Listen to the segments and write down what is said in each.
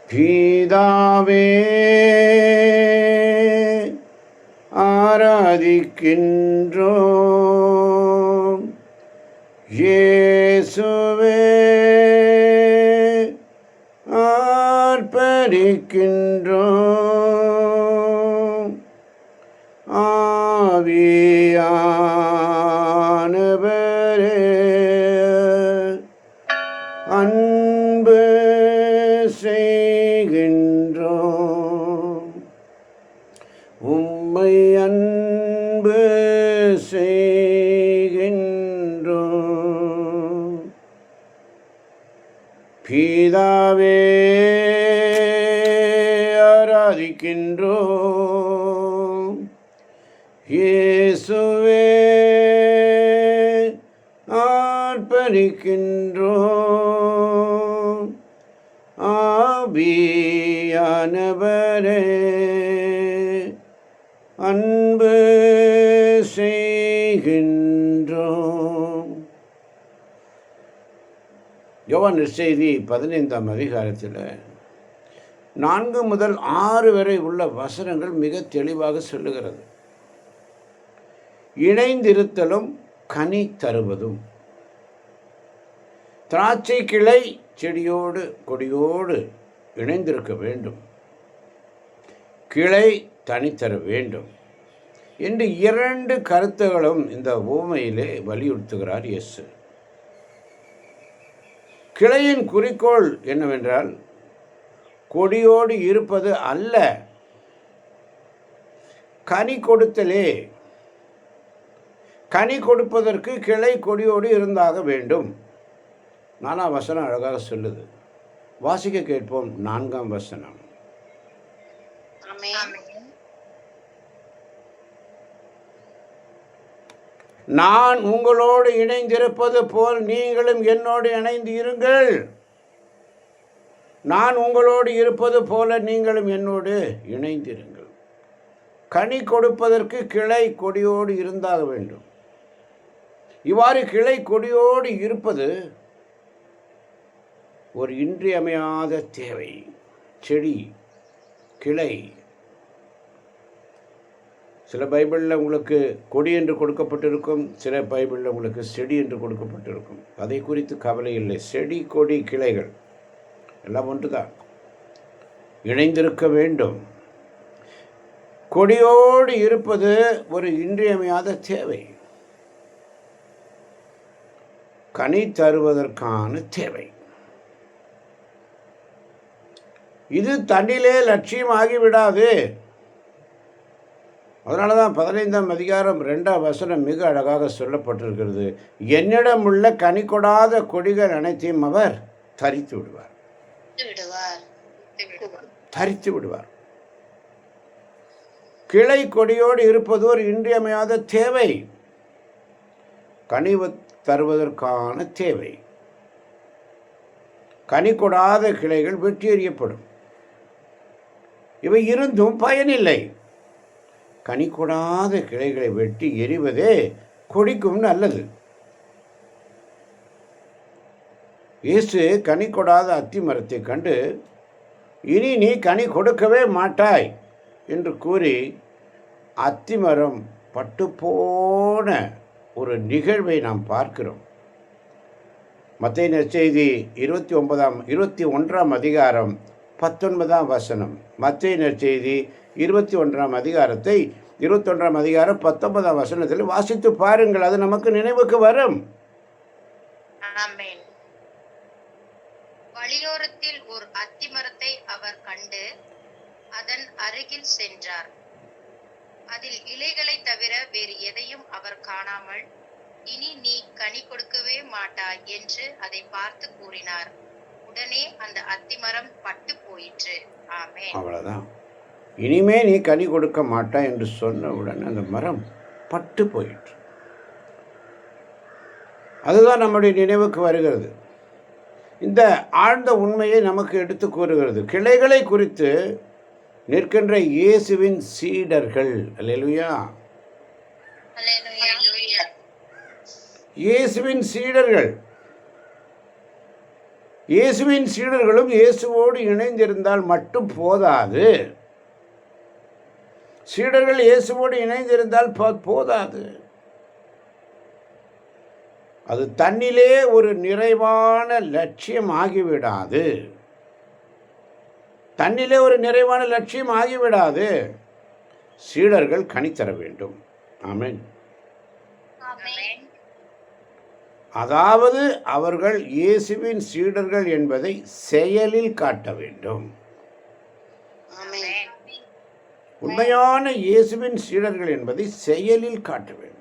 பிதாவே ஆராதிக்கின்றோம், இயேசுவே ஆர்ப்பரிக்கின்றோம், ஆவியானவரே அன்பு செய்கின்றோம், உம்மை அன்பு செய்கின்றோம். பிதாவே ஆராதிக்கின்றோம், இயேசுவே ஆர்ப்பரிக்கின்றோம், ஆவியானவரே அன்பு செய்கின்றோம். யோவான் நற்செய்தி 15ஆம் அதிகாரத்தில் 4 முதல் 6 வரை உள்ள வசனங்கள் மிக தெளிவாக சொல்லுகிறது. இணைந்திருத்தலும் கனி தருவதும். திராட்சை கிளை செடியோடு கொடியோடு இணைந்திருக்க வேண்டும், கிளை தனித்தர வேண்டும் என்று 2 கருத்துகளும் இந்த உவமையிலே வலியுறுத்துகிறார் இயேசு. கிளையின் குறிக்கோள் என்னவென்றால் கொடியோடு இருப்பது அல்ல, கனி கொடுத்தலே. கனி கொடுப்பதற்கு கிளை கொடியோடு இருந்தாக வேண்டும். 4ஆம் வசனம் அழகாக சொல்லுது. வாசிக்க கேட்போம். 4ஆம் வசனம். நான் உங்களோடு இணைந்திருப்பது போல் நீங்களும் என்னோடு இணைந்து இருங்கள். நான் உங்களோடு இருப்பது போல நீங்களும் என்னோடு இணைந்திருங்கள். கனி கொடுப்பதற்கு கிளை கொடியோடு இருந்தாக வேண்டும். இவ்வாறு கிளை கொடியோடு இருப்பது ஒரு இன்றியமையாத தேவை. செடி, கிளை. சில பைபிளில் உங்களுக்கு கொடி என்று கொடுக்கப்பட்டிருக்கும், சில பைபிளில் உங்களுக்கு செடி என்று கொடுக்கப்பட்டிருக்கும். அதை குறித்து கவலை இல்லை. செடி, கொடி, கிளைகள் எல்லாம் ஒன்றுதான், இணைந்திருக்க வேண்டும். கொடியோடு இருப்பது ஒரு இன்றியமையாத தேவை, கனி தருவதற்கான தேவை. இது தன்னிலே லட்சியமாகிவிடாது. அதனால தான் 15ஆம் அதிகாரம் 2ஆம் வசனம் மிக அழகாக சொல்லப்பட்டிருக்கிறது. என்னிடம் உள்ள கனி கொடாத கொடிகள் அனைத்தையும் அவர் தரித்து விடுவார். தரித்து விடுவார். கிளை கொடியோடு இருப்பது ஒரு இன்றியமையாத தேவை, கனி தருவதற்கான தேவை. கனி கொடாத கிளைகள் வெட்டி எறியப்படும். இவை இருந்தும் பயனில்லை. கனி கொடாத கிளைகளை வெட்டி எறிவதே கொடிக்கும் நல்லது. இயேசு கனி கொடாத அத்தி மரத்தை கண்டு, இனி நீ கனி கொடுக்கவே மாட்டாய் என்று கூறி அத்திமரம் பட்டுப்போன ஒரு நிகழ்வை நாம் பார்க்கிறோம். மத்தேயு நற்செய்தி 21ஆம் அதிகாரம் 19ஆம் வசனம். மத்தேயு நற்செய்தி 21ஆம் அதிகாரத்தை 21ஆம் அதிகாரம் 19ஆம் வசனத்தில் வாசித்து பாருங்கள். அது நமக்கு நினைவுக்கு வரும். வழியோரத்தில் ஒரு அத்திமரத்தை அவர் கண்டு அதன் அருகில் சென்றார். அதில் இலைகளை தவிர வேறு எதையும் அவர் காணாமல், இனி நீ கனி கொடுக்கவே மாட்டாய் என்று அதை பார்த்து கூறினார். உடனே அந்த அத்திமரம் பட்டு போயிற்று. ஆமென். அவ்வளவுதான். இனிமே நீ கனி கொடுக்க மாட்டாய் என்று சொன்னவுடன் அந்த மரம் பட்டு போயிற்று. அதுதான் நம்முடைய நினைவுக்கு வருகிறது. இந்த ஆழ்ந்த உண்மையை நமக்கு எடுத்து கூறுகிறது. கிளைகளை குறித்து நிற்கின்ற இயேசுவின் சீடர்கள். அல்லேலூயா. இயேசுவின் சீடர்கள் இயேசுவின் சீடர்களும் இயேசுவோடு இணைந்திருந்தால் மட்டும் போதாது. சீடர்கள் இயேசுவோடு இணைந்திருந்தால் போதாது. அது தன்னிலே ஒரு நிறைவான லட்சியம் ஆகிவிடாது. தன்னிலே ஒரு நிறைவான லட்சியம் ஆகிவிடாது. சீடர்கள் கனித்தர வேண்டும். ஆமென். அதாவது அவர்கள் இயேசுவின் சீடர்கள் என்பதை செயலில் காட்ட வேண்டும். உண்மையான இயேசுவின் சீடர்கள் என்பதை செயலில் காட்ட வேண்டும்.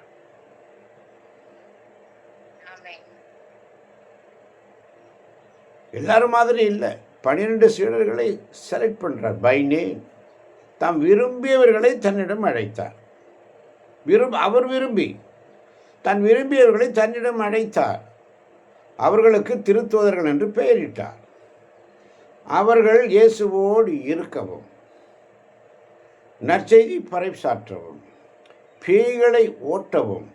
எல்லாரும் மாதிரி இல்லை. 12 சீடர்களை செலக்ட் பண்றார் பை நேம். தாம் விரும்பியவர்களை தன்னிடம் அழைத்தார். அவர் விரும்பி தன் விரும்பியவர்களை தன்னிடம் அழைத்தார். அவர்களுக்கு திருத்தூதர்கள் என்று பெயரிட்டார். அவர்கள் இயேசுவோடு இருக்கவும், நற்செய்தி பறைசாற்றவும், பேய்களை ஓட்டவும்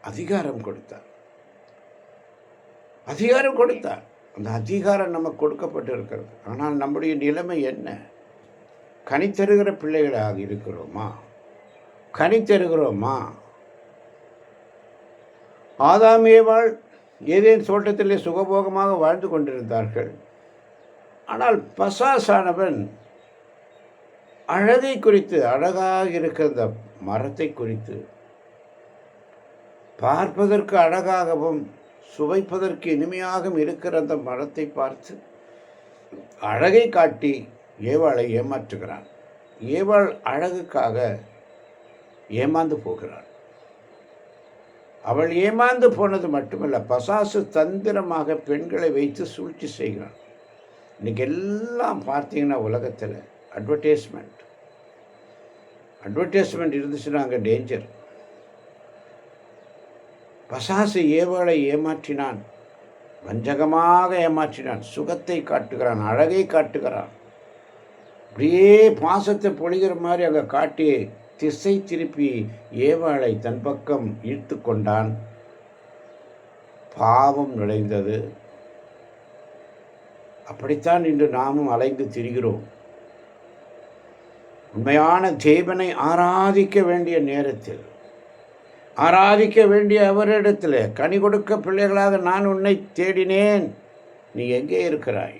அதிகாரம் கொடுத்தார். அந்த அதிகாரம் நமக்கு கொடுக்கப்பட்டிருக்கிறது. ஆனால் நம்முடைய நிலைமை என்ன? கனித்தருகிற பிள்ளைகளாக இருக்கிறோமா? கனித்தருகிறோமா? ஆதாம் ஏவாள் ஏதேன் தோட்டத்திலே சுகபோகமாக வாழ்ந்து கொண்டிருந்தார்கள். ஆனால் பசாசானவன் அழகை குறித்து, அழகாக இருக்கிற அந்த மரத்தை குறித்து, பார்ப்பதற்கு அழகாகவும் சுவைப்பதற்கு இனிமையாகவும் இருக்கிற அந்த மரத்தை பார்த்து அழகை காட்டி ஏவாளை ஏமாற்றுகிறான். ஏவாள் அழகுக்காக ஏமாந்து போகிறாள். அவள் ஏமாந்து போனது மட்டுமல்ல, பசாசு தந்திரமாக பெண்களை வைத்து சூழ்ச்சி செய்கிறான். இன்னைக்கு எல்லாம் பார்த்தீங்கன்னா உலகத்தில் அட்வர்டைஸ்மெண்ட் இருந்துச்சுன்னா அங்கே டேஞ்சர். பசாசு ஏவாளை ஏமாற்றினான், வஞ்சகமாக ஏமாற்றினான். சுகத்தை காட்டுகிறான், அழகை காட்டுகிறான். அப்படியே பாசத்தை பொழிகிற மாதிரி அங்கே காட்டி திசை திருப்பி ஏவாளை தன் பக்கம் இழுத்து கொண்டான். பாவம் நுழைந்தது. அப்படித்தான் இன்று நாமும் அலைந்து திரிகிறோம். உண்மையான தேவனை ஆராதிக்க வேண்டிய நேரத்தில், ஆராதிக்க வேண்டிய அவரிடத்தில் கனி கொடுக்க பிள்ளைகளாக நான் உன்னை தேடினேன், நீ எங்கே இருக்கிறாய்?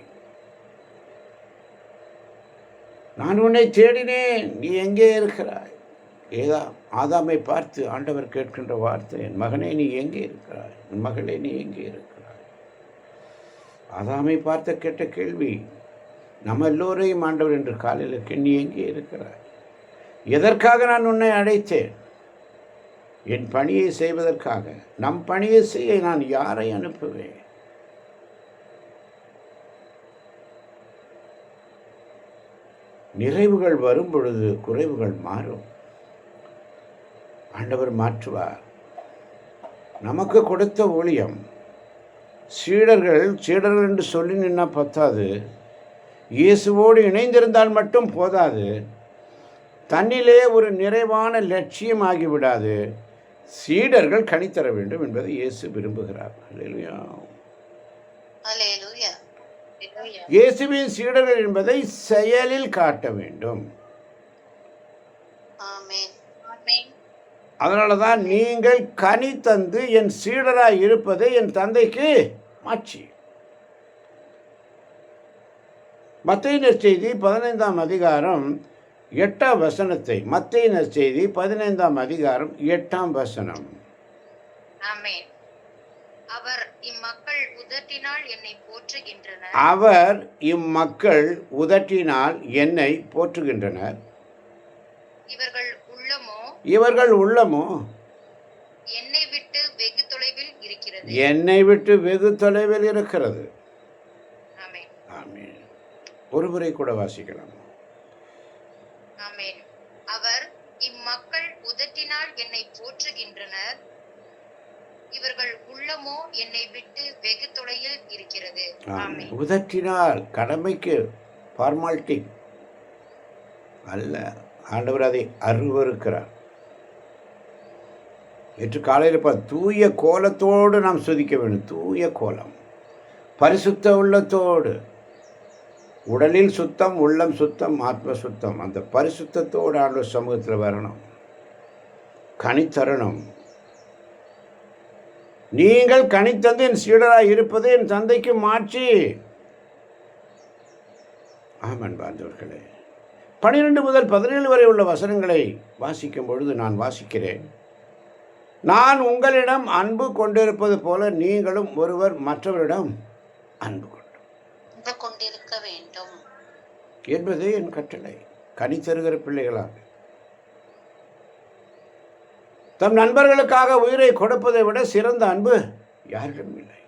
நான் உன்னை தேடினேன், நீ எங்கே இருக்கிறாய்? ஆதாமை பார்த்து ஆண்டவர் கேட்கின்ற வார்த்தை, என் மகனே நீ எங்கே இருக்கிறாய்? என் மகளே நீ எங்கே இருக்கிறாய்? ஆதாமை பார்த்து கேட்ட கேள்வி. நம்ம எல்லோரையும் ஆண்டவர் என்று காலையில் நீ எங்கே இருக்கிறாய்? எதற்காக நான் உன்னை அழைத்தேன்? என் பணியை செய்வதற்காக. நம் பணியை செய்ய நான் யாரை அனுப்புவேன்? நிறைவுகள் வரும் பொழுது குறைவுகள் மாறும். ஆண்டவர் மாற்றுவார். நமக்கு கொடுத்த ஊழியம், சீடர்கள் என்று சொல்லி நின்னா பத்தாது. இயேசுவோடு இணைந்திருந்தால் மட்டும் போதாது. தன்னிலே ஒரு நிறைவான லட்சியம் ஆகிவிடாது. சீடர்கள் கனித்தர வேண்டும் என்பதை இயேசு விரும்புகிறார். அல்லேலூயா. அல்லேலூயா. இயேசுவின் சீடர்கள் என்பதை செயலில் காட்ட வேண்டும். ஆமென். அதனால தான் நீங்கள் கனி தந்து என் சீடராய் இருப்பதை என் தந்தைக்கு மாட்சி. மத்தேயு நற்செய்தி 15ஆம் அதிகாரம் 8ஆம் வசனத்தை, மத்தேயு நற்செய்தி 15ஆம் அதிகாரம் 8ஆம் வசனம். ஆமென். அவர் இம்மக்கள் உதட்டினால் என்னை போற்றுகின்றனர். அவர் இம்மக்கள் உதட்டினால் என்னை போற்றுகின்றனர். இவர்கள் உள்ளமோ என்னை விட்டு வெகு தொலைவில் இருக்கிறது. என்னை விட்டு வெகு தொலைவில் இருக்கிறது. ஆமென். ஆமென். ஒருமுறை கூட வாசிக்கலாம். ஆமென். அவர் இம்மக்கள் உதட்டினால் என்னை போற்றுகின்றனர். இவர்கள் உள்ளமோ என்னை விட்டு வெகு தொலைவில் இருக்கிறது. ஆமென். உதட்டினால் கடமைக்கு ஃபார்மாலிட்டி அல்ல, ஆண்டவர் அதை அருவருக்கிறார். நேற்று காலையில் தூய கோலத்தோடு நாம் சுதிக்க வேண்டும். தூய கோலம், பரிசுத்த உள்ளத்தோடு, உடலில் சுத்தம், உள்ளம் சுத்தம், ஆத்ம சுத்தம், அந்த பரிசுத்தத்தோடு ஆண்டவர் சமூகத்தில் வரணும், கனித்தரணும். நீங்கள் கனித்தந்து என் சீடராய் இருப்பது என் தந்தைக்கு மாட்சி. ஆமன் பாந்தவர்களே, 12 முதல் 17 வரை உள்ள வசனங்களை வாசிக்கும் பொழுது நான் வாசிக்கிறேன். நான் உங்களிடம் அன்பு கொண்டிருப்பது போல நீங்களும் ஒருவர் மற்றவரிடம் அன்பு கொண்டிருக்க வேண்டும் என்பது என் கட்டளை. கனி தருகிற பிள்ளைகளாக தம் நண்பர்களுக்காக உயிரை கொடுப்பதை விட சிறந்த அன்பு யாரிடம் இல்லை.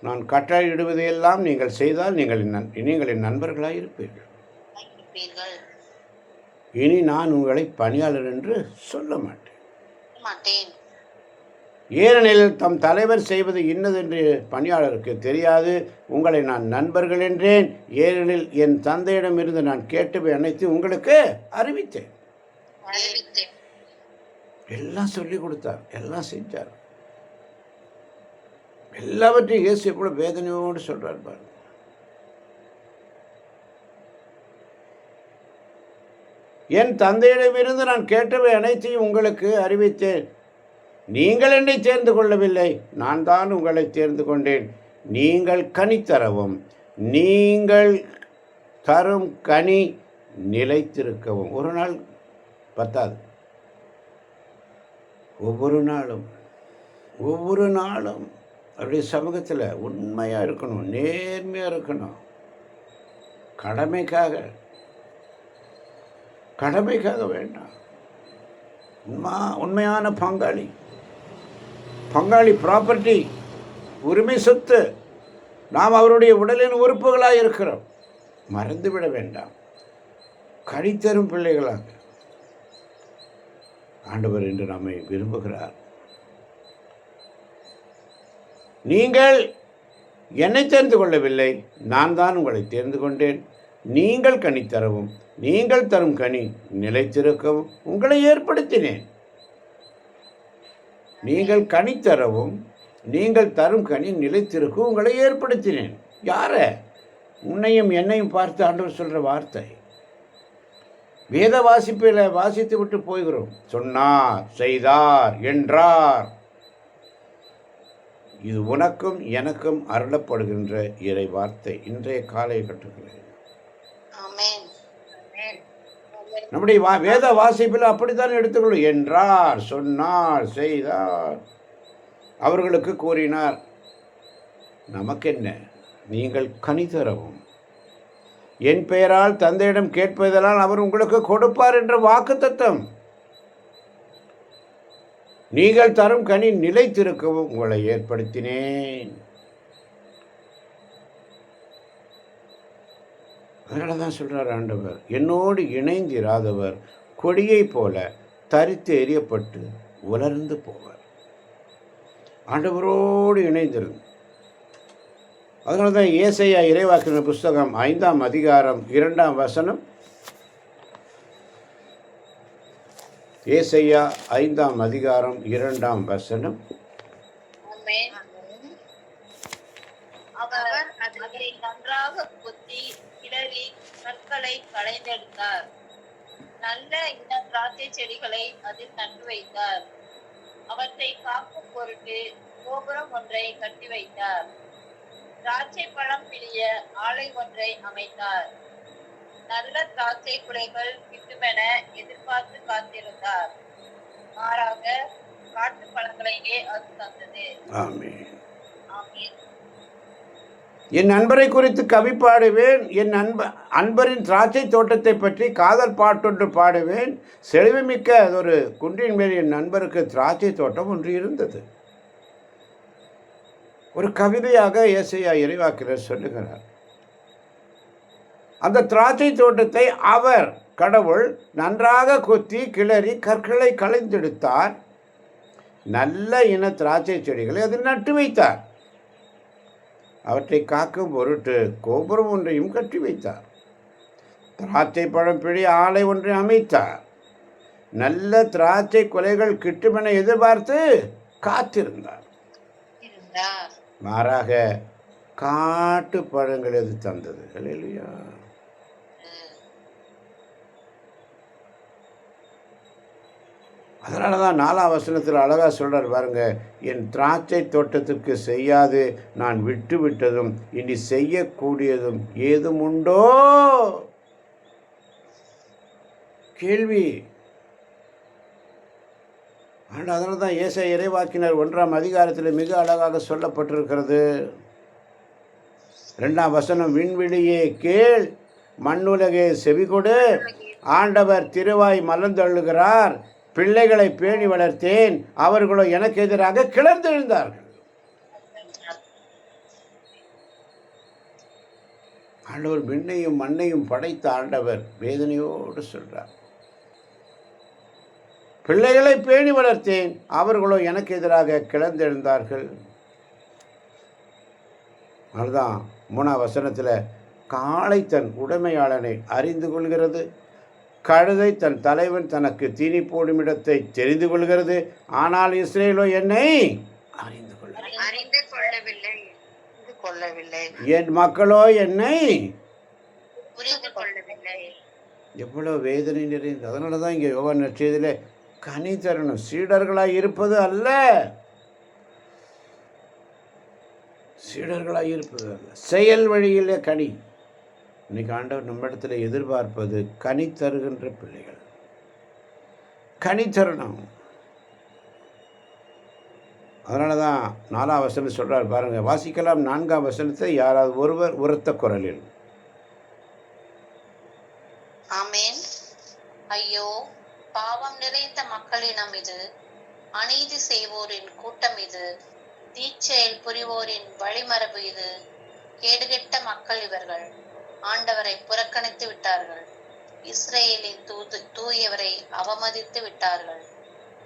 நான் கட்டளையிடுவதையெல்லாம் நீங்கள் செய்தால் நீங்கள் என் நண்பர்களாக இருப்பீர்கள். இனி நான் உங்களை பணியாளர் என்று சொல்ல மாட்டேன். ஏனெனில் தம் தலைவர் செய்வது இன்னதென்று பணியாளருக்கு தெரியாது. உங்களை நான் நண்பர்கள் என்றேன், ஏனெனில் என் தந்தையிடமிருந்து நான் கேட்டவை அனைத்து உங்களுக்கு அறிவித்தேன். எல்லாம் சொல்லி கொடுத்தார், எல்லாம் செஞ்சார். எல்லாவற்றையும் இயேசு எவ்வளவு வேதனையோடு சொல்றார் பாருங்க. என் தந்தையிடமிருந்து நான் கேட்டவை அனைத்தையும் உங்களுக்கு அறிவித்தேன். நீங்கள் என்னை தேர்ந்து கொள்ளவில்லை, நான் தான் உங்களை தேர்ந்து கொண்டேன். நீங்கள் கனி தரவும், நீங்கள் தரும் கனி நிலைத்திருக்கவும். ஒரு நாள் பத்தாது, ஒவ்வொரு நாளும் அவருடைய சமூகத்தில் உண்மையாக இருக்கணும், நேர்மையாக இருக்கணும். கடமைக்காக வேண்டாம். உண்மையான பங்காளி ப்ராப்பர்ட்டி, உரிமை சொத்து. நாம் அவருடைய உடலின் உறுப்புகளாக இருக்கிறோம், மறந்துவிட வேண்டாம். கனித்தரும் பிள்ளைகளாக ஆண்டவர் என்று நம்மை விரும்புகிறார். நீங்கள் என்னை தேர்ந்து கொள்ளவில்லை, நான் தான் உங்களை தேர்ந்து கொண்டேன். நீங்கள் கனி தரவும், நீங்கள் தரும் கனி நிலைத்திருக்கவும் உங்களை ஏற்படுத்தினேன். நீங்கள் கனி தரவும், நீங்கள் தரும் கனி நிலைத்திருக்கவும் உங்களை ஏற்படுத்தினேன். யார? உன்னையும் என்னையும் பார்த்து ஆண்டவர் சொல்கிற வார்த்தை. வேத வாசிப்பில் வாசித்து விட்டு போகிறோம். சொன்னார், செய்தார், என்றார். இது உனக்கும் எனக்கும் அருளப்படுகின்ற இறை வார்த்தை. இன்றைய காலை கட்டுகிறேன். நம்முடைய வேத வாசிப்பில் அப்படித்தான் எடுத்துக்கொள்ளும். என்றார், சொன்னார், செய்தார், அவர்களுக்கு கூறினார். நமக்கென்ன? நீங்கள் கனி தரவும், என் பெயரால் தந்தையிடம் கேட்பதெல்லாம் அவர் உங்களுக்கு கொடுப்பார் என்ற வாக்குத்தத்தம். நீங்கள் தரும் கனி நிலைத்திருக்கவும் உங்களை ஏற்படுத்தினேன். அதனால தான் சொல்கிறார் ஆண்டவர், என்னோடு இணைந்திராதவர் கொடியை போல தரித்து எறியப்பட்டு உலர்ந்து போவார். ஆண்டவரோடு இணைந்திருந்து. அதனால தான் ஏசாயா இறைவாக்கினர் புஸ்தகம் 5ஆம் அதிகாரம் 2ஆம் வசனம். ஏசாயா 5ஆம் அதிகாரம் 2ஆம் வசனம். அவர் அதை நன்றாக கொத்தி கிளறி கற்களை களைந்தெடுத்தார். நல்ல இன திராட்சை செடிகளை அதில் நட்டு வைத்தார். அவற்றை காக்கும் பொருட்டு கோபுரம் ஒன்றை கட்டி வைத்தார். திராட்சை பழம் பிழிய ஆலை ஒன்றை அமைத்தார். நல்ல திராட்சை குலைகள் கிட்டுமென எதிர்பார்த்து காத்திருந்தார். மாறாக காட்டு பழங்களையே அது தந்தது. ஆமென். என் நண்பரை குறித்து கவி பாடுவேன். என் அன்பரின் திராட்சை தோட்டத்தை பற்றி காதல் பாட்டொன்று பாடுவேன். செழிவுமிக்க ஒரு குன்றின் மேல் என் நண்பருக்கு திராட்சை தோட்டம் ஒன்று இருந்தது. ஒரு கவிதையாக ஏசாயா இறைவாக்கினர் சொல்லுகிறார். அந்த திராட்சை தோட்டத்தை அவர் கடவுள் நன்றாக கொத்தி கிளறி கற்களை களைந்தெடுத்தார். நல்ல இன திராட்சை செடிகளை அதில் நட்டு வைத்தார். அவற்றை காக்கும் பொருட்டு கோபுரம் ஒன்றையும் கட்டி வைத்தார். திராட்சை பழம் பிழி ஆலை ஒன்றை அமைத்தார். நல்ல திராட்சை கொலைகள் கிட்டுமென எதிர்பார்த்து காத்திருந்தார். மாறாக காட்டு பழங்கள் எது தந்தது? அல்லேலூயா. அதனால தான் 4ஆம் வசனத்தில் அழகாக சொல்கிறார் பாருங்க, என் திராட்சை தோட்டத்திற்கு செய்யாது நான் விட்டு விட்டதும் இனி செய்யக்கூடியதும் ஏதும் உண்டோ? கேள்வி. ஆனால் அதனால தான் ஏசாயா இறைவாக்கினர் 1ஆம் அதிகாரத்தில் மிக அழகாக சொல்லப்பட்டிருக்கிறது. 2ஆம் வசனம், விண்வெளியே கேள், மண்ணுலகே செவிகொடு, ஆண்டவர் திருவாய் மலர்ந்தள்ளுகிறார், பிள்ளைகளை பேணி வளர்த்தேன், அவர்களோ எனக்கு எதிராக கிளர்ந்தெழுந்தார்கள். ஆண்டவர் விண்ணையும் மண்ணையும் படைத்த ஆண்டவர் வேதனையோடு சொல்றார், பிள்ளைகளை பேணி வளர்த்தேன், அவர்களோ எனக்கு எதிராக கிளர்ந்தெழுந்தார்கள். அதுதான் 3ஆம் வசனத்தில், காளை தன் உடைமையாளனை அறிந்து கொள்கிறது, கழுதை தன் தலைவன் தனக்கு தீனி போடும் இடத்தை தெரிந்து கொள்கிறது, ஆனால் இஸ்ரேலோ என்னை அறிந்து கொள்ளவில்லை, என் மக்களோ என்னை புரிந்து கொள்ளவில்லை. எவ்வளவு வேதனை நிறைந்தது. அதனால தான் இங்கே யோவான் நற்செய்தியிலே கனி தரணும், சீடர்களாய் இருப்பது அல்ல, சீடர்களாய் இருப்பது அல்ல, செயல் வழியிலே கனி. இன்னைக்கு ஆண்டவர் நம்ம இடத்துல எதிர்பார்ப்பது கனி தருகின்ற பிள்ளைகள், கனி தருணம். அதனால தான் 4ஆம் வசனம் சொல்கிறார் பாருங்க, வாசிக்கலாம் 4ஆம் வசனத்தை யாராவது ஒருவர் உரத்த குரலில். ஆமென். ஐயோ, பாவம் நிறைந்த மக்களினம் இது, அநீதி செய்வோரின் கூட்டம் இது, தீச்செயல் புரிவோரின் வழிமரபு இது, கேடுகெட்ட மக்கள் இவர்கள், ஆண்டவரை புறக்கணித்து விட்டார்கள், இஸ்ரேலின் தூயவரை அவமதித்து விட்டார்கள்,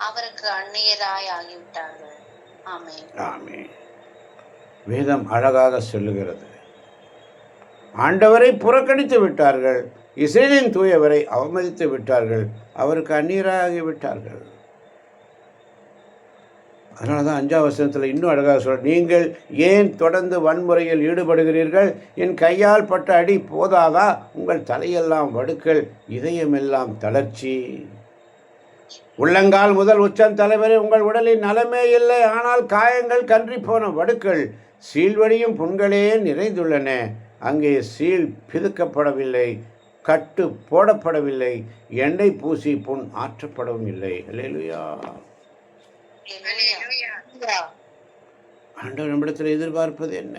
அவருக்கு அந்நியராய் ஆகிவிட்டார்கள். ஆமென். ஆமென். வேதம் அழகாக சொல்லுகிறது, ஆண்டவரை புறக்கணித்து விட்டார்கள், இஸ்ரேலின் தூயவரை அவமதித்து விட்டார்கள், அவருக்கு அந்நியராகி விட்டார்கள். அதனால தான் 5ஆம் வசனத்தில் இன்னும் அழகாக சொல்ற, நீங்கள் ஏன் தொடர்ந்து வன்முறையில் ஈடுபடுகிறீர்கள்? என் கையால் பட்ட அடி போதாதா? உங்கள் தலையெல்லாம் வடுக்கள், இதயமெல்லாம் தளர்ச்சி. உள்ளங்கால் முதல் உச்சம் தலைவரை உங்கள் உடலில் நலமே இல்லை, ஆனால் காயங்கள் கன்றி போன வடுக்கள், சீழ்வடியும் புண்களே நிறைந்துள்ளன. அங்கே சீல் பிதுக்கப்படவில்லை, கட்டு போடப்படவில்லை, எண்ணெய் பூசி புண் ஆற்றப்படவும் இல்லை. அல்லேலூயா. ஆண்டவர் நம்மிடத்தில் எதிர்பார்ப்பது என்ன?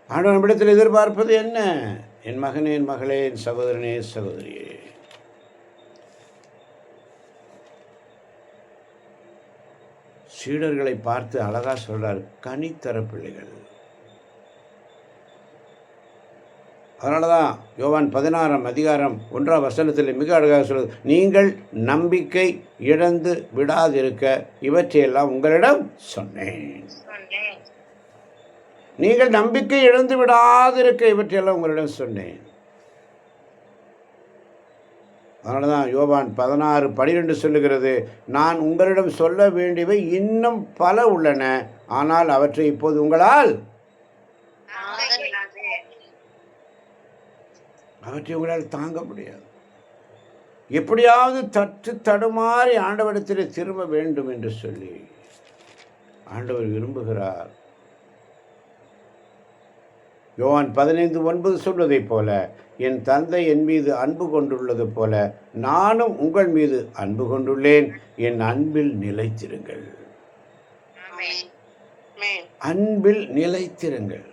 ஆண்டவர் நம்மிடத்தில் எதிர்பார்ப்பது என்ன? என் மகனே, என் மகளே, என் சகோதரனே, சகோதரியே, சீடர்களை பார்த்து அழகா சொல்றார், கனித்தர பிள்ளைகள். அதனால தான் யோவான் 16ஆம் அதிகாரம் 1ஆம் வசனத்தில் மிக அழகாக சொல்வது, நீங்கள் நம்பிக்கை இழந்து விடாதிருக்க இவற்றையெல்லாம் உங்களிடம் சொன்னேன். நீங்கள் நம்பிக்கை இழந்து விடாதிருக்க இவற்றையெல்லாம் உங்களிடம் சொன்னேன். அதனால தான் யோவான் 16:12 சொல்லுகிறது, நான் உங்களிடம் சொல்ல வேண்டியவை இன்னும் பல உள்ளன, ஆனால் அவற்றை இப்போது உங்களால் தாங்க முடியாது. எப்படியாவது தடுமாறி ஆண்டவரிடத்தில் திரும்ப வேண்டும் என்று சொல்லி ஆண்டவர் விரும்புகிறார். யோவான் 15:9 சொல்வதைப் போல, என் தந்தை என் மீது அன்பு கொண்டுள்ளது போல நானும் உங்கள் மீது அன்பு கொண்டுள்ளேன், என் அன்பில் நிலைத்திருங்கள். அன்பில் நிலைத்திருங்கள்,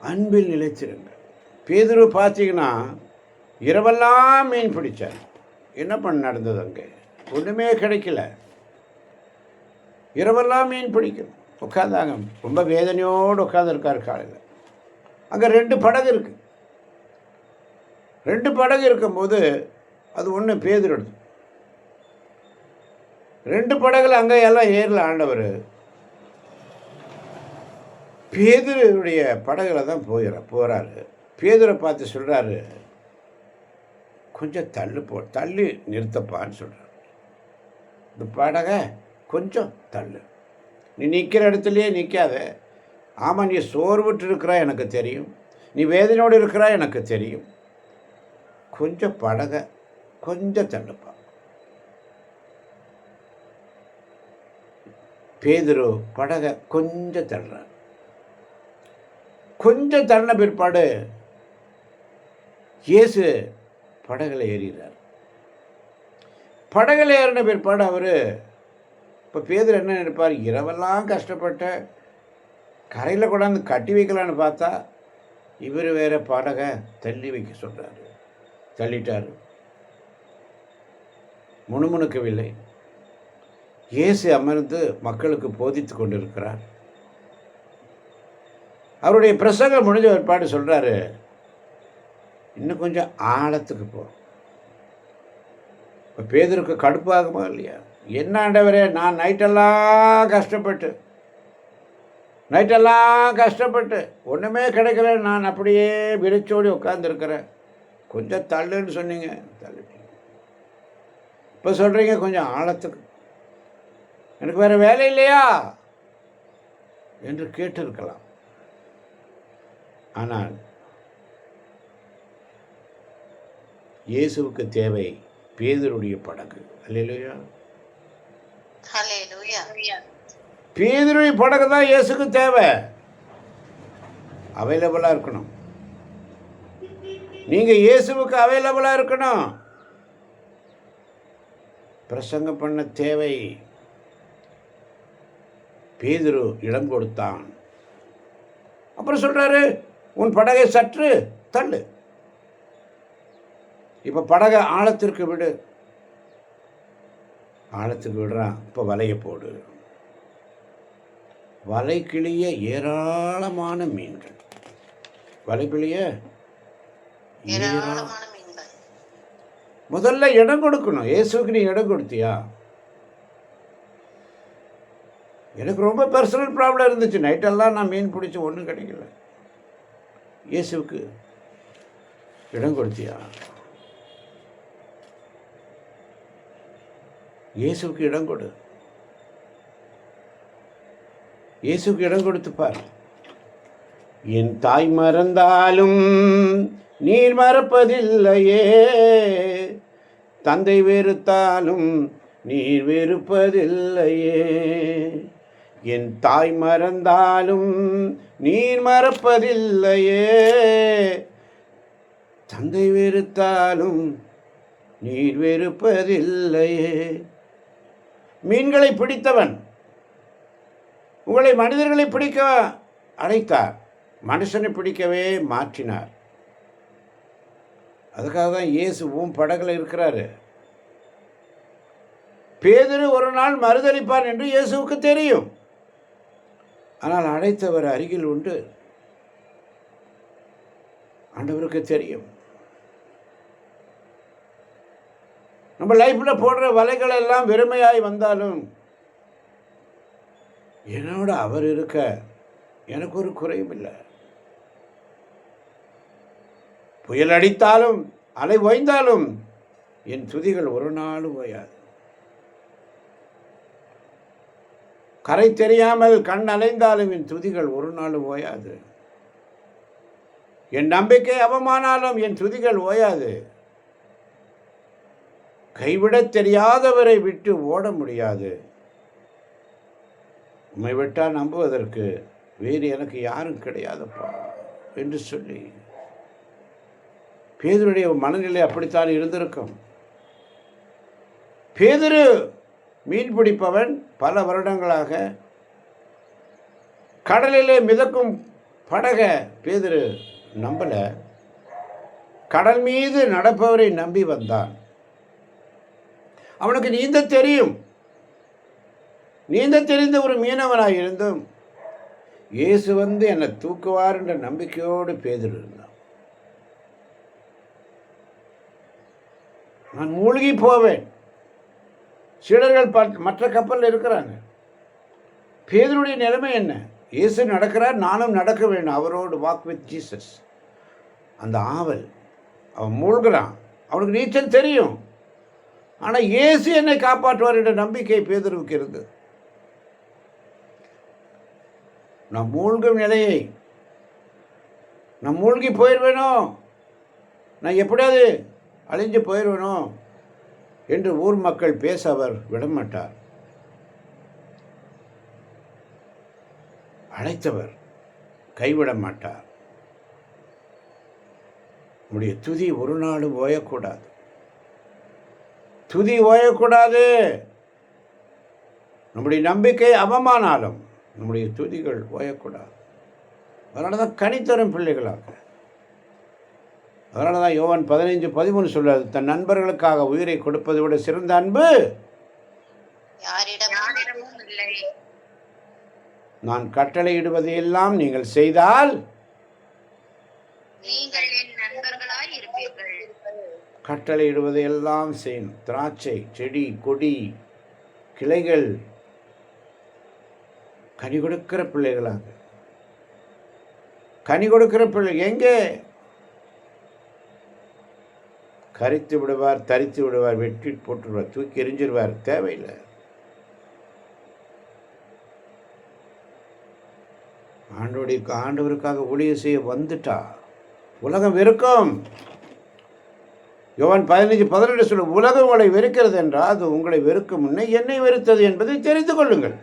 அன்பில் நிலைத்திருங்கள். பேதுரு பார்த்தீங்கன்னா இரவெல்லாம் மீன் பிடிச்சார். என்ன பண்ண நடந்தது? அங்கே ஒன்றுமே கிடைக்கல. இரவெல்லாம் மீன் பிடிக்கணும், உட்காந்தாங்க, ரொம்ப வேதனையோடு உட்காந்துருக்காரு. காலையில் அங்கே 2 படகு இருக்குது. 2 படகு இருக்கும்போது அது ஒன்று பேதுரு எடுத்து, 2 படகுல அங்கே எல்லாம் ஏறல ஆண்டவர். பேதுருடைய படகுல தான் போகிறாரு. பேதுரை பார்த்து சொல்கிறாரு, கொஞ்சம் தள்ளி நிறுத்தப்பான்னு சொல்கிறார். இந்த படகை கொஞ்சம் தள்ளு. நீ நிற்கிற இடத்துலையே நிற்காத. ஆமாம், நீ சோர்வுற்று இருக்கிறா எனக்கு தெரியும், நீ வேதனையோடு இருக்கிறா எனக்கு தெரியும். கொஞ்சம் படகை கொஞ்சம் தள்ளுப்பா. பேதுரு படகை கொஞ்சம் தள்ளுறார். கொஞ்சம் தள்ளின பிற்பாடு இயேசு படகுல ஏறிறார். படகுல ஏறின பிற்பாடு அவர் இப்போ பேதுரு என்ன நினைப்பார், இரவெல்லாம் கஷ்டப்பட்ட கரையில் கொண்டாந்து கட்டி வைக்கலான்னு பார்த்தா இவர் வேற படகை தள்ளி வைக்க சொல்கிறாரு. தள்ளிட்டார். முணுமுணுக்கவில்லை. இயேசு அமர்ந்து மக்களுக்கு போதித்து கொண்டிருக்கிறார். அவருடைய பிரசங்கம் முடிஞ்ச பிற்பாடு சொல்கிறாரு, இன்னும் கொஞ்சம் ஆழத்துக்கு போ. இப்போ பேதுருக்கு கடுப்பாகுமா இல்லையா? என்ன ஆண்டவரே, நான் நைட்டெல்லாம் கஷ்டப்பட்டு ஒன்றுமே கிடைக்கல, நான் அப்படியே விரிச்சோடி உட்காந்துருக்கிறேன். கொஞ்சம் தள்ளுன்னு சொன்னீங்க, தள்ளிட்டீங்க. இப்போ சொல்கிறீங்க கொஞ்சம் ஆழத்துக்கு, எனக்கு வேறு வேலை இல்லையா என்று கேட்டிருக்கலாம். ஆனால் இயேசுவுக்கு தேவை பேதுருடைய படகு. அல்லேலூயா. பேதுருடைய படகு தான் இயேசுக்கு தேவை. அவைலபிளாக இருக்கணும். நீங்கள் இயேசுவுக்கு அவைலபிளாக இருக்கணும். பிரசங்கம் பண்ண தேவை. பேதுரு இடம் கொடுத்தான். அப்புறம் சொல்கிறாரு, உன் படகை சற்று தள்ளு. இப்போ படகை ஆழத்திற்கு விடு. ஆழத்துக்கு விடுறான். இப்போ வலையை போடு. வலை கிளிய ஏராளமான மீன்கள். வலை கிளிய முதல்ல இடம் கொடுக்கணும். இயேசுக்கு நீ இடம் கொடுத்தியா? எனக்கு ரொம்ப பர்சனல் ப்ராப்ளம் இருந்துச்சு. நைட்டெல்லாம் நான் மீன் பிடிச்சி ஒன்றும் கிடைக்கல. இயேசுக்கு இடம் கொடுத்தியா? இயேசுக்கு இடம் கொடு. இயேசுக்கு இடம் கொடுத்துப்பார். என் தாய் மறந்தாலும் நீர் மறப்பதில்லையே, தந்தை வெறுத்தாலும் நீர் வெறுப்பதில்லையே. என் தாய் மறந்தாலும் நீர் மறப்பதில்லையே, தந்தை வெறுத்தாலும் நீர் வெறுப்பதில்லையே. மீன்களை பிடித்தவன் உங்களை மனிதர்களை பிடிக்க அழைத்தார், மனுஷனை பிடிக்கவே மாற்றினார். அதுக்காக தான் இயேசுவும் படகுல இருக்கிறாரு. பேதுரு ஒரு நாள் மறுதலிப்பான் என்று இயேசுவுக்கு தெரியும். ஆனால் அழைத்தவர் அருகில் உண்டு. ஆண்டவருக்கு தெரியும். நம்ம லைஃப்பில் போடுற வலைகள் எல்லாம் வெறுமையாய் வந்தாலும் என்னோட அவர் இருக்க எனக்கு ஒரு குறையும் இல்லை. புயல் அடித்தாலும் அலை ஓய்ந்தாலும் என் துதிகள் ஒரு நாளும் ஓயாது. கரை தெரியாமல் கண் அலைந்தாலும் என் துதிகள் ஒரு நாளும் ஓயாது. என் நம்பிக்கை அவமானாலும் என் துதிகள் ஓயாது. கைவிடத் தெரியாதவரை விட்டு ஓட முடியாது. உம்மை விட்டால் நம்புவதற்கு வேறு எனக்கு யாரும் கிடையாதுப்பா என்று சொல்லி பேதுருடைய மனநிலை அப்படித்தான் இருந்திருக்கும். பேதுரு மீன் பிடிப்பவன். பல வருடங்களாக கடலிலே மிதக்கும் படக பேதுரு நம்பல. கடல் மீது நடப்பவரை நம்பி வந்தான். அவனுக்கு நீந்த தெரியும். நீந்த தெரிந்த ஒரு மீனவனாக இருந்தும் இயேசு வந்து என்னை தூக்குவார் என்ற நம்பிக்கையோடு பேதுரு இருந்தான். நான் மூழ்கி போவேன். சீடர்கள் மற்ற கப்பலில் இருக்கிறாங்க. பேதுருடைய நிலைமை என்ன? இயேசு நடக்கிறார், நானும் நடக்க வேண்டும், அவரோடு வாக் வித் ஜீசஸ். அந்த ஆவல். அவன் மூழ்கிறான். அவனுக்கு நீச்சல் தெரியும். ஆனால் இயேசு என்னை காப்பாற்றுவார் என்ற நம்பிக்கை பேதுருவுக்கு இருந்தது. நான் மூழ்கும் நிலையை, நான் மூழ்கி போயிடுவேனோ, நான் எப்படியாவது அழிஞ்சு போயிடுவேனோ என்று ஊர் மக்கள் பேச அவர் விடமாட்டார். அழைத்தவர் கைவிட மாட்டார். நம்முடைய துதி ஒரு நாளும் ஓயக்கூடாது. துதி ஓயக்கூடாது. நம்முடைய நம்பிக்கை அவமானாலும் நம்முடைய துதிகள் ஓயக்கூடாது. அதனால தான் கனித்தரும் பிள்ளைகளாக. அதனால தான் யோவான் 15:13 சொல்றாரு, தன் நண்பர்களுக்காக உயிரை கொடுப்பதை விட சிறந்த அன்பு யாரிடமும் இல்லை. நான் கட்டளையிடுவதையெல்லாம் நீங்கள் செய்தால் நீங்கள் என் நண்பர்களாய் இருப்பீர்கள். கட்டளையிடுவதையெல்லாம் செய்யணும். திராட்சை செடி, கொடி, கிளைகள் கனி கொடுக்கிற பிள்ளைகளாக. கனி கொடுக்கிற பிள்ளை எங்கே? கரித்து விடுவார், தரித்து விடுவார், வெட்டி போட்டுருவார், தூக்கி எரிஞ்சிருவார். தேவையில்லை. ஆண்டவருக்காக ஊழியம் செய்ய வந்துட்டா உலகம் வெறுக்கும். யோவான் 15:18 சொல்லும், உலகம் உங்களை வெறுக்கிறது என்றால் அது உங்களை வெறுக்கும் முன்னே என்னை வெறுத்தது என்பதை தெரிந்து கொள்ளுங்கள்.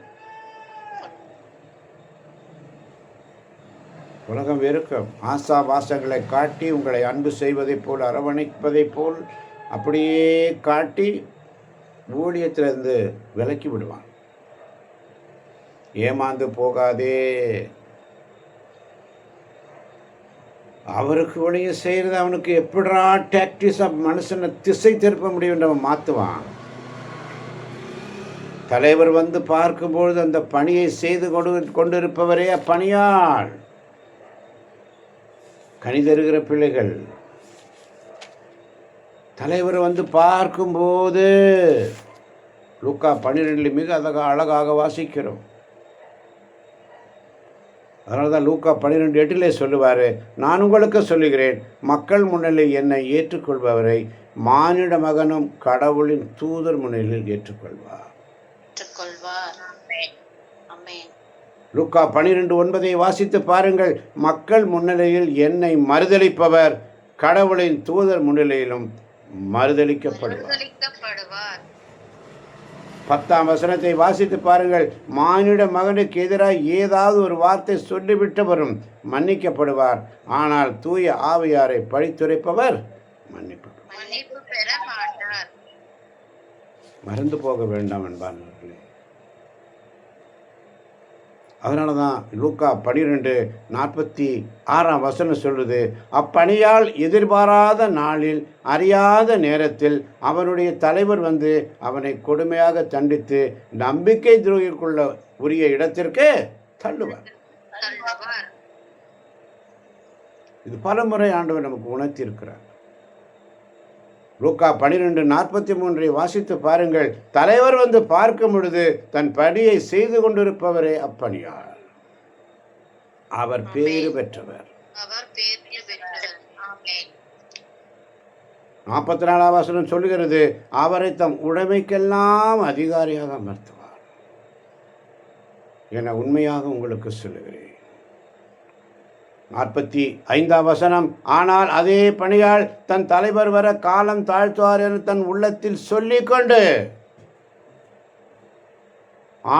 உலகம் வெறுக்கும். ஆசா வாசங்களை காட்டி உங்களை அன்பு செய்வதைப் போல், அரவணைப்பதைப் போல் அப்படியே காட்டி ஊழியத்திலிருந்து விலக்கி விடுவான். ஏமாந்து போகாதே. அவருக்கு ஊழியம் செய்கிறது அவனுக்கு எப்படா டாக்டிஸாக மனுஷனை திசை திருப்ப முடியும் அவன் மாற்றுவான். தலைவர் வந்து பார்க்கும்பொழுது அந்த பணியை செய்து கொண்டிருப்பவரே அப்பணியாள். கனிதருகிற பிள்ளைகள். தலைவர் வந்து பார்க்கும்போது லூக்கா 12 மிக அழகாக வாசிக்கிறோம். அதனால தான் லூக்கா 12:8 சொல்லுவார், நான் உங்களுக்கு சொல்லுகிறேன், மக்கள் முன்னிலையில் என்னை ஏற்றுக்கொள்பவரை மானிட மகனும் கடவுளின் தூதர் முன்னிலையில் ஏற்றுக்கொள்வார். லூக்கா 12:9 வாசித்து பாருங்கள். மக்கள் முன்னிலையில் என்னை மறுதலிப்பவர் கடவுளின் தூதர் முன்னிலையிலும் மறுதலிக்கப்படுவார். 10ஆம் வசனத்தை வாசித்து பாருங்கள். மானிட மகனுக்கு எதிராக ஏதாவது ஒரு வார்த்தை சொல்லிவிட்டவரும் மன்னிக்கப்படுவார். ஆனால் தூய ஆவியாரை பழித்துரைப்பவர் மன்னிப்பு பெற மாட்டார். மறந்து போக வேண்டாம் என்பார்களே. அதனால தான் லூக்கா 12:46 சொல்லுது, அப்பணியால் எதிர்பாராத நாளில் அறியாத நேரத்தில் அவனுடைய தலைவர் வந்து அவனை கொடுமையாக தண்டித்து நம்பிக்கை துரோகிக்குள்ள உரிய இடத்திற்கு தள்ளுவார். இது பலமுறை ஆண்டவர் நமக்கு உணர்த்தி இருக்கிறார். லூக்கா 12:43 வாசித்து பாருங்கள். தலைவர் வந்து பார்க்கும் பொழுது தன் பணியை செய்து கொண்டிருப்பவரே அப்பணியார். அவர் பேறு பெற்றவர். 44ஆம் வசனம் சொல்லுகிறது, அவரை தம் உடைமைக்கெல்லாம் அதிகாரியாக அமர்த்துவார் என உண்மையாக உங்களுக்கு சொல்லுகிறேன். 45ஆம் வசனம், ஆனால் அதே பணியால் தன் தலைவர் வர காலம் தாழ்த்துவார் என தன் உள்ளத்தில் சொல்லிக்கொண்டு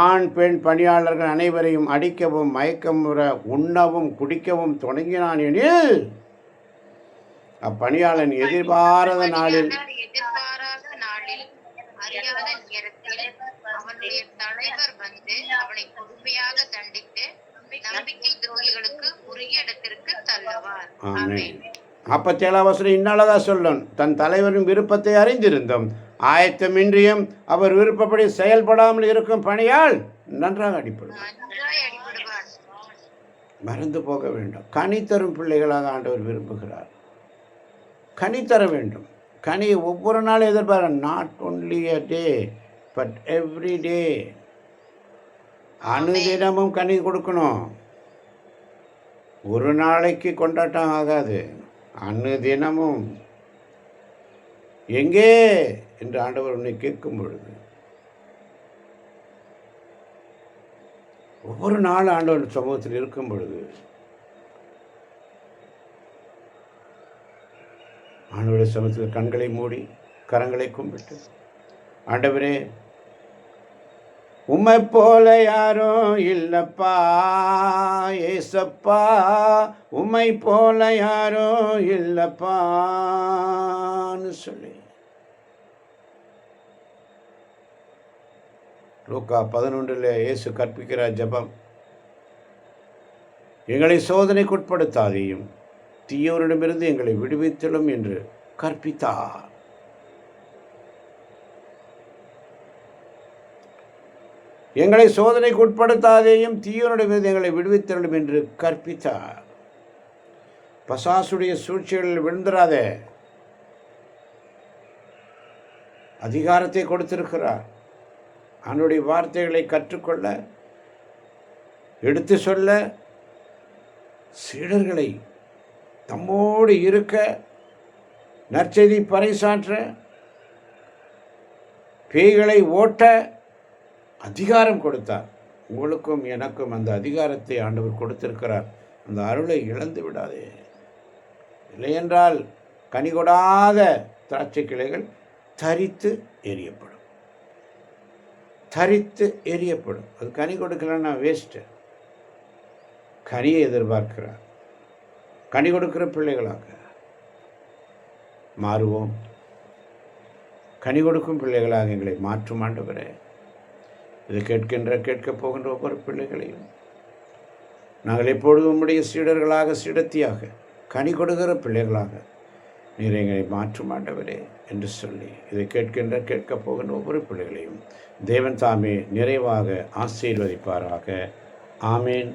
ஆண் பெண் பணியாளர்கள் அனைவரையும் அடிக்கவும் மயக்கமுற உண்ணவும் குடிக்கவும் தொடங்கினான் எனில் அப்பணியாளன் எதிர்பாராத நாளில் அறியாத நேரத்தில் அவனுடைய தலைவர் வந்து அவனை கொடுமையாக தண்டித்து நம்பிக்கை துரோகிகளுக்கு உரிய இடத்திற்கு தள்ளுவார். ஆமென். 47ஆம் வசனம் இன்னழகா சொல்லும், தன் தலைவரின் விருப்பத்தை அறிந்திருந்தும் ஆயத்தமின்றியும் அவர் விருப்பப்படி செயல்படாமல் இருக்கும் பணியால் நன்றாக அடிப்படுவார். மறந்து போக வேண்டும். கனி தரும் பிள்ளைகளாக ஆண்டவர் விரும்புகிறார். கனி தர வேண்டும். கனியை ஒவ்வொரு நாளும் எதிர்பார்க்க, not only a day but every day. அனுதினமும் கனி கொடுக்கணும். ஒரு நாளைக்கு கொண்டாட்டம் ஆகாது. அனுதினமும் எங்கே என்று ஆண்டவர் உன்னை கேட்கும் பொழுது ஒவ்வொரு நாள் ஆண்டவர் சமூகத்தில் இருக்கும் பொழுது ஆண்டவருடைய சமூகத்தில் கண்களை மூடி கரங்களை கும்பிட்டு, ஆண்டவரே உம்மை போல யாரும் இல்லப்பா, ஏசப்பா உம்மை போல யாரும் இல்லப்பான்னு சொல்லி லூக்கா 11 இயேசு கற்பிக்கிற ஜெபம், எங்களை சோதனைக்குட்படுத்தாதையும் தீயோரிடமிருந்து எங்களை விடுவித்தலும் என்று கற்பித்தார். எங்களை சோதனைக்கு உட்படுத்தாதேயும் தீயோரிடமிருந்து எங்களை விடுவித்தலும் என்று கற்பித்தார். பசாசுடைய சூழ்ச்சிகளில் விழுந்துராதே, அதிகாரத்தை கொடுத்திருக்கிறார். அவனுடைய வார்த்தைகளை கற்றுக்கொள்ள, எடுத்து சொல்ல, சீடர்களை தம்மோடு இருக்க, நற்செய்தி பறைசாற்ற, பேய்களை ஓட்ட அதிகாரம் கொடுத்தார். உங்களுக்கும் எனக்கும் அந்த அதிகாரத்தை ஆண்டவர் கொடுத்திருக்கிறார். அந்த அருளை இழந்து விடாதே. இல்லையென்றால் கனி கொடாத திராட்சை கிளைகள் தரித்து எரியப்படும். தரித்து எரியப்படும். அது கனி கொடுக்கலன்னா வேஸ்ட்டு. கனியை எதிர்பார்க்கிறார். கனி கொடுக்கிற பிள்ளைகளாக மாறுவோம். கனி கொடுக்கும் பிள்ளைகளாக எங்களை மாற்றும் ஆண்டவரே. இதை கேட்கப் போகின்ற ஒவ்வொரு பிள்ளைகளையும் நாங்கள் எப்பொழுதும் உம்முடைய சீடர்களாக, சீடத்தியாக, கனி கொடுக்கிற பிள்ளைகளாக நீர் எங்களை மாற்றும் ஆண்டவரே என்று சொல்லி இதை கேட்கப் போகின்ற ஒவ்வொரு பிள்ளைகளையும் தேவன் தாமே நிறைவாக ஆசீர்வதிப்பாராக. ஆமேன்.